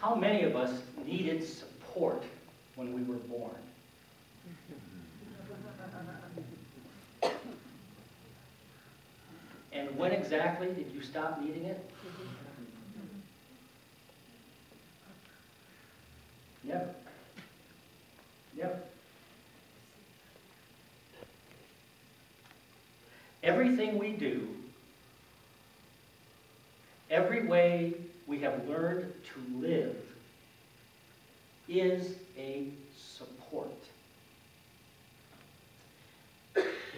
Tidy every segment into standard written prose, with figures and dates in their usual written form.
How many of us needed support when we were born? And when exactly did you stop needing it? Never. Never. Everything we do, every way we have learned to live is a support.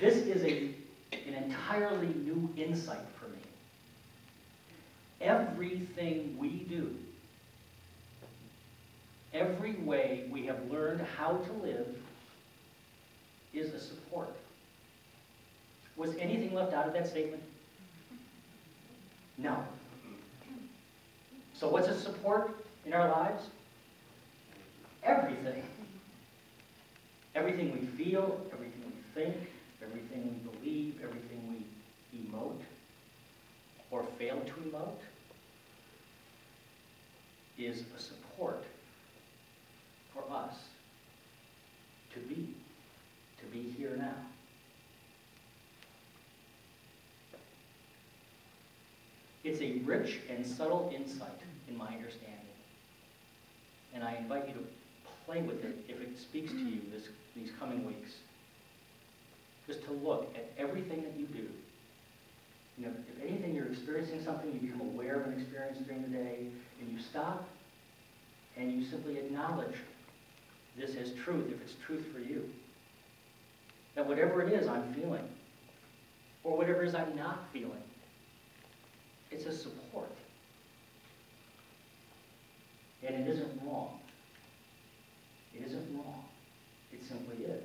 This is an entirely new insight for me. Everything we do, every way we have learned how to live is a support. Was anything left out of that statement? No. So what's a support in our lives? Everything. Everything we feel, everything we think, everything we believe, everything we emote or fail to emote is a support for us to be here now. It's a rich and subtle insight in my understanding. And I invite you to play with it if it speaks to you these coming weeks. Just to look at everything that you do. You know, if anything you're experiencing something, you become aware of an experience during the day, and you stop and you simply acknowledge this as truth, if it's truth for you. That whatever it is I'm feeling, or whatever it is I'm not feeling, it's a support. And it isn't wrong. It isn't wrong. It simply is.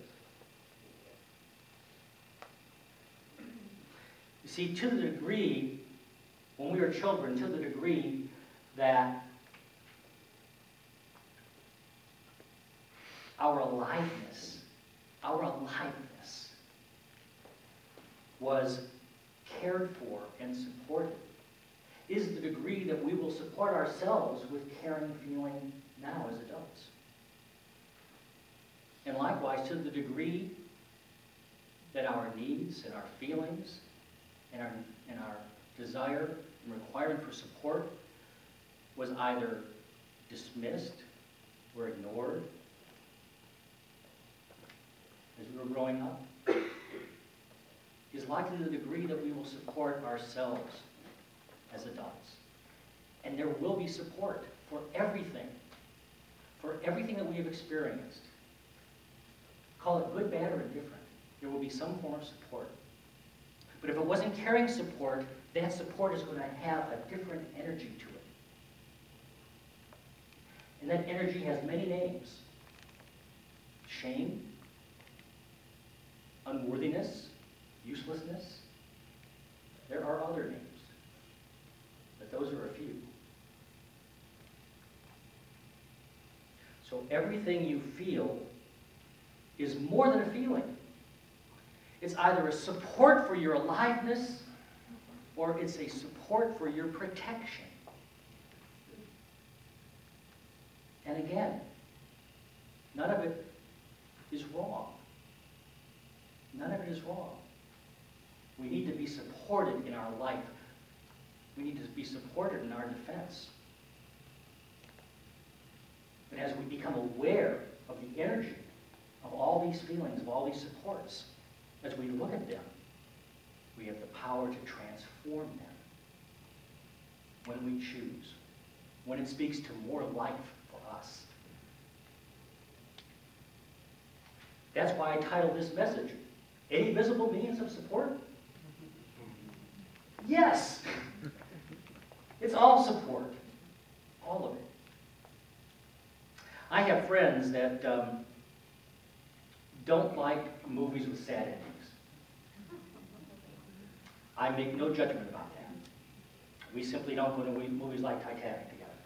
You see, to the degree, when we were children, to the degree that our aliveness was cared for and supported, is the degree that we will support ourselves with caring feeling now as adults. And likewise, to the degree that our needs and our feelings and our desire and requirement for support was either dismissed or ignored as we were growing up, is likely the degree that we will support ourselves as adults. And there will be support for everything that we have experienced. Call it good, bad, or indifferent. There will be some form of support. But if it wasn't caring support, that support is going to have a different energy to it. And that energy has many names. Shame, unworthiness, uselessness. There are other names. But those are a few. So everything you feel is more than a feeling. It's either a support for your aliveness or it's a support for your protection. And again, none of it is wrong. None of it is wrong. We need to be supported in our life. We need to be supported in our defense. But as we become aware of the energy of all these feelings, of all these supports, as we look at them, we have the power to transform them when we choose, when it speaks to more life for us. That's why I titled this message, Any Visible Means of Support? Yes! It's all support. All of it. I have friends that don't like movies with sad endings. I make no judgment about that. We simply don't go to movies like Titanic together.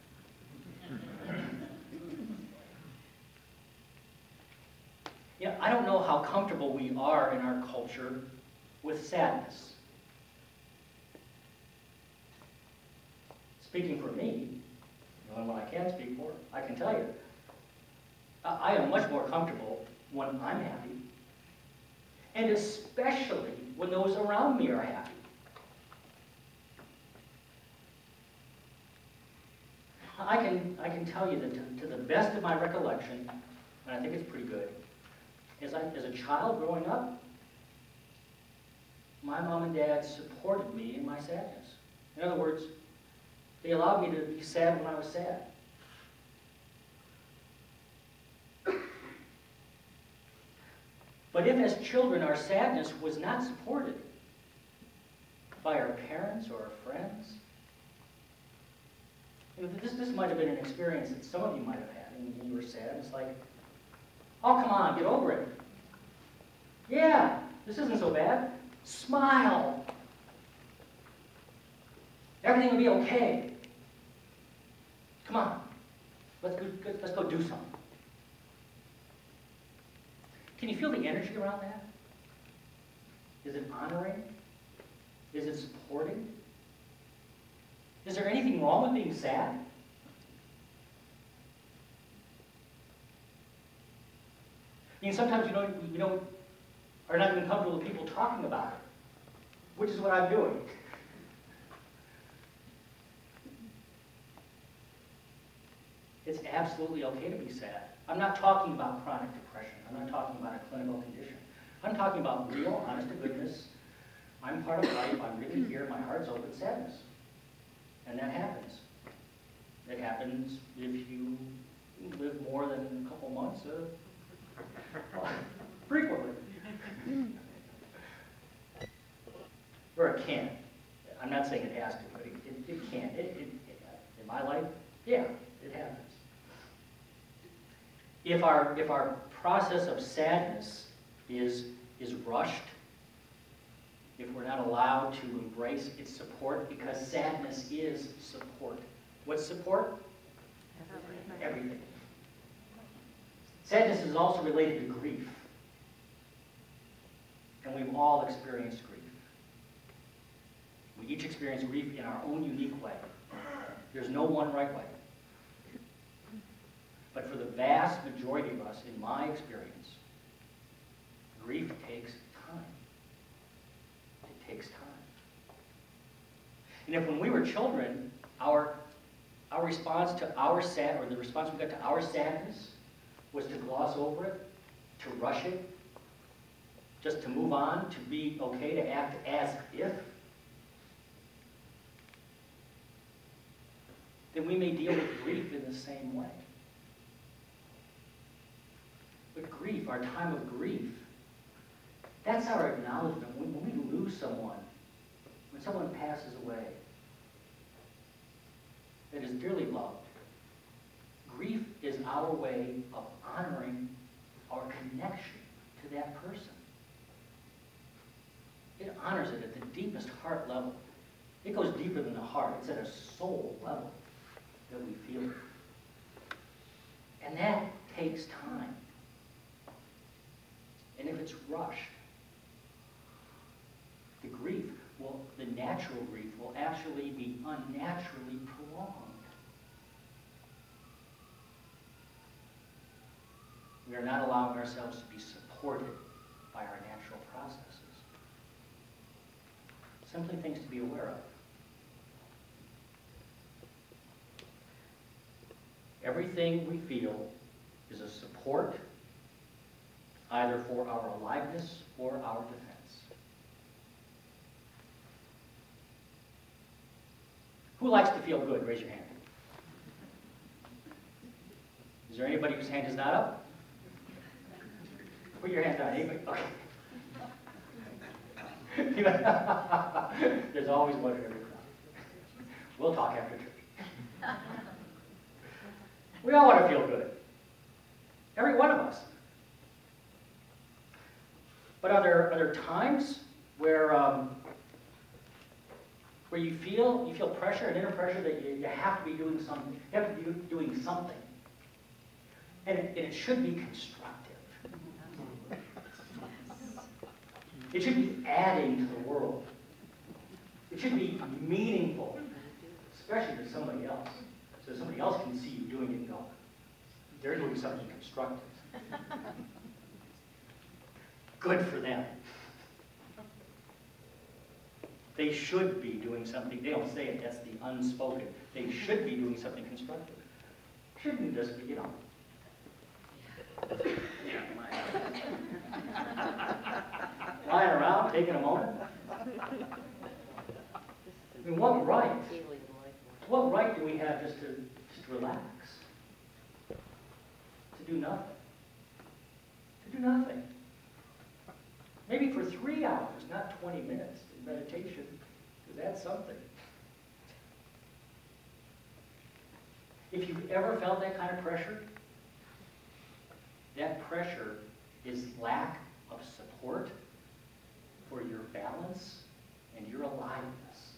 Yeah, I don't know how comfortable we are in our culture with sadness. Speaking for me, the only one I can speak for, I can tell you, I am much more comfortable when I'm happy, and especially when those around me are happy. I can tell you that to the best of my recollection, and I think it's pretty good, as a child growing up, my mom and dad supported me in my sadness. In other words, they allowed me to be sad when I was sad. But if as children our sadness was not supported by our parents or our friends, this might have been an experience that some of you might have had when you were sad. It's like, oh, come on, get over it. Yeah, this isn't so bad. Smile. Everything will be okay. Come on, let's go do something. Can you feel the energy around that? Is it honoring? Is it supporting? Is there anything wrong with being sad? I mean, sometimes you are not even comfortable with people talking about it, which is what I'm doing. It's absolutely okay to be sad. I'm not talking about chronic depression. I'm not talking about a clinical condition. I'm talking about real, honest-to-goodness, I'm part of life, I'm really here, my heart's open sadness. And that happens. It happens if you live more than a couple months, frequently. Or it can. I'm not saying it has to, but it can. In my life, yeah, it happens. If our process of sadness is rushed, if we're not allowed to embrace its support, because sadness is support. What's support? Everything. Sadness is also related to grief. And we've all experienced grief. We each experience grief in our own unique way. There's no one right way. But for the vast majority of us, in my experience, grief takes time. It takes time. And if when we were children, our response to the response we got to our sadness was to gloss over it, to rush it, just to move on, to be okay, to act as if, then we may deal with grief in the same way. But grief, our time of grief, that's our acknowledgement. When we lose someone, when someone passes away that is dearly loved, grief is our way of honoring our connection to that person. It honors it at the deepest heart level. It goes deeper than the heart. It's at a soul level that we feel it. And that takes time. And if it's rushed, the natural grief will actually be unnaturally prolonged. We are not allowing ourselves to be supported by our natural processes. Simply things to be aware of. Everything we feel is a support, either for our aliveness or our defense. Who likes to feel good? Raise your hand. Is there anybody whose hand is not up? Put your hand down. Anybody? Okay. There's always one in every crowd. We'll talk after church. We all want to feel good. Every one of us. But are there times where you feel pressure and inner pressure that you have to be doing something. You have to be doing something. And it should be constructive. It should be adding to the world. It should be meaningful, especially to somebody else. So somebody else can see you doing it and go, they're doing something constructive. Good for them. They should be doing something. They don't say it, that's the unspoken. They should be doing something constructive. Shouldn't just be, lying around, taking a moment. I mean, what right do we have just to relax? To do nothing? To do nothing. Maybe for 3 hours, not 20 minutes in meditation, because that's something. If you've ever felt that kind of pressure, that pressure is lack of support for your balance and your aliveness.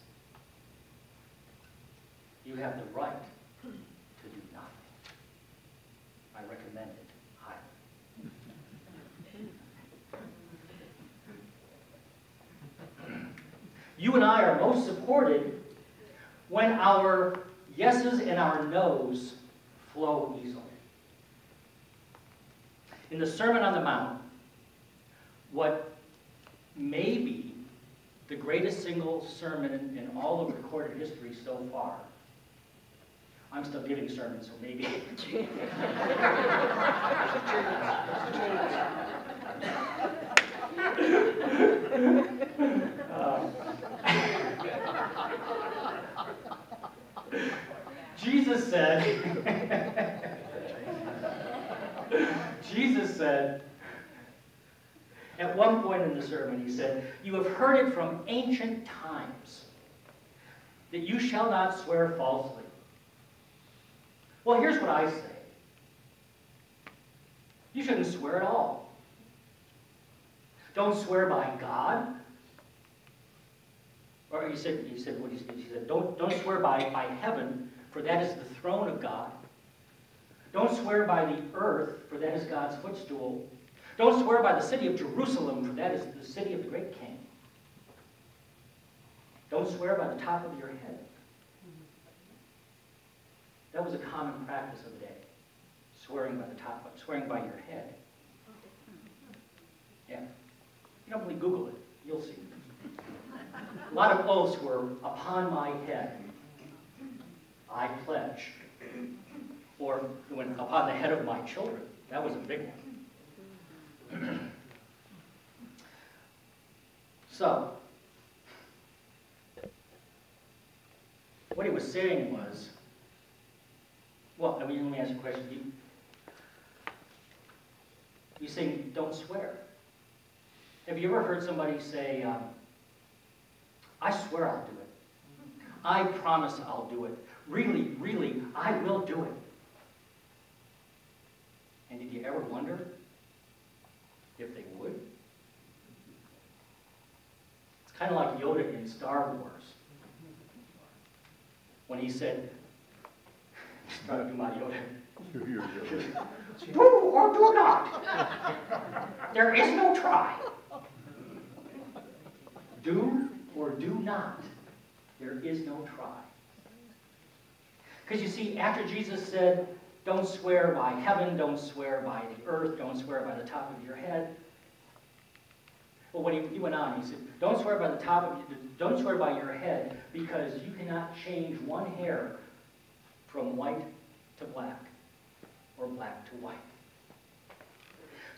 You have the right to do nothing. I recommend it highly. You and I are most supported when our yeses and our nos flow easily. In the Sermon on the Mount, what may be the greatest single sermon in all of recorded history so far. I'm still giving sermons, so maybe. Jesus said, at one point in the sermon, he said, "You have heard it from ancient times, that you shall not swear falsely." Well, here's what I say. You shouldn't swear at all. Don't swear by God. Or he said, what he said, don't swear by heaven, for that is the throne of God. Don't swear by the earth, for that is God's footstool. Don't swear by the city of Jerusalem, for that is the city of the great king. Don't swear by the top of your head. That was a common practice of the day. Swearing by the top, swearing by your head. Yeah. You don't believe, Google it. You'll see. A lot of oaths were, "Upon my head, I pledge." Or when "upon the head of my children." That was a big one. So, what he was saying was, well, let me ask you a question. You saying don't swear. Have you ever heard somebody say, "I swear I'll do it. I promise I'll do it. Really, really, I will do it"? And did you ever wonder if they would? It's kind of like Yoda in Star Wars. When he said, trying to do my Yoda. "Do or do not. There is no try. Do or do not. There is no try." Because you see, after Jesus said, "Don't swear by heaven, don't swear by the earth, don't swear by the top of your head." Well, when he went on, he said, don't swear by your head, because you cannot change one hair from white to black, or black to white.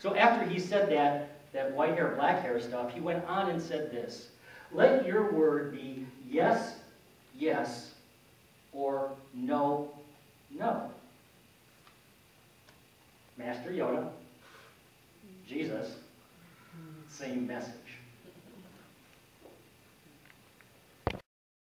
So after he said that white hair, black hair stuff, he went on and said this: "Let your word be yes, yes, or no, no." Master Yoda, Jesus, same message.